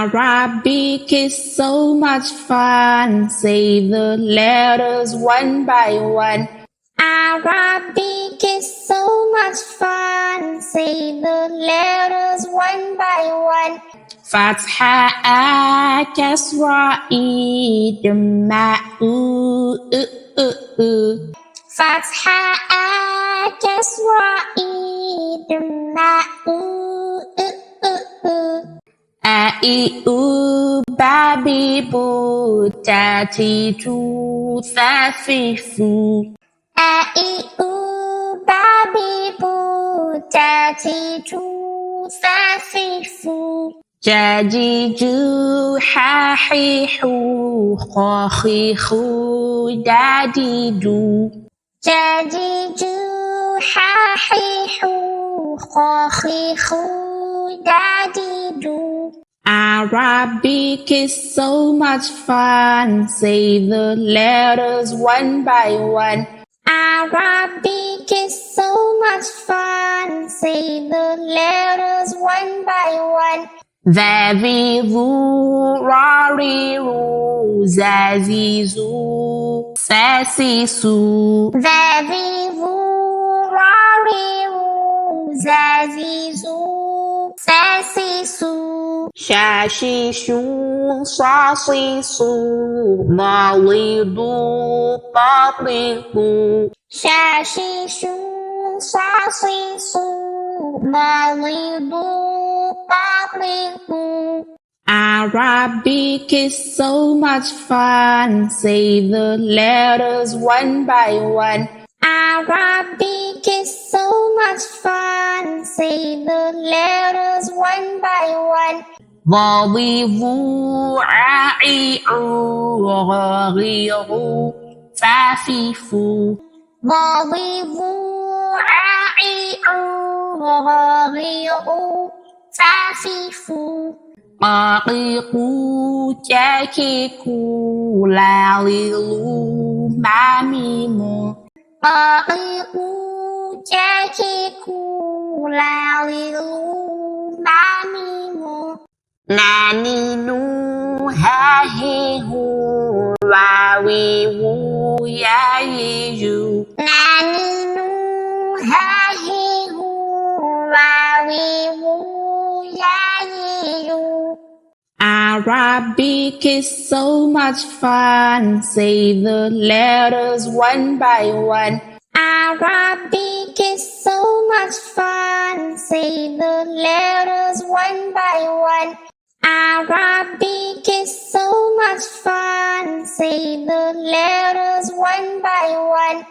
Arabic is so much fun. Say the letters one by one. Arabic is so much fun. Say the letters one by one. Fatha, Kasra, Damma, Fatha, Kasra, Damma, Babi, Boo, Tati, Tu, Thafi, Fu. Babi, Boo, Tati, Tu, Thafi, Fu. Jaji, Ju, Ha, Hi, Hu, Kha, Hi, Hu, Daddy, Du. Jaji, Ju, Ha, Hi, Hu, Kha, Hi, Hu, Daddy, Du. Arabic is so much fun. Say the letters one by one. Arabic is so much fun. Say the letters one by one. Vavi, Vu, Rari, Ru, Zazi, Zu, Sasi, Su. Vavi, Vu, Rari, Ru, Zazi, Zu, Sasi, Su. Shashi, Shu, Sasi, Su, Mali, Du, Babli, Du. Shashi, Shu, Sasi, Su, Mali, Du, Babli, Du. Arabic is so much fun. Say the letters one by one. Arabic is so much fun. Say the letters one by one. Vavi, Vu, Ai, U, Ghari, Ru, Fafi, Fu. Vavi, Vu, Ai, U, Ghari, Ru, Fafi, Fu. Aqiqu, Jakiku, Lalilu, Mamimu. Aqiqu, Jakiku, Lalilu, Mamimu. Naninu, Hahihu, Wawiwu, Yayiju. Naninu, Hahihu, Wawiwu, Yayiju. Arabic is so much fun. Say the letters one by one. Arabic is so much fun. Say the letters one by one. Arabic is so much fun. Say the letters one by one.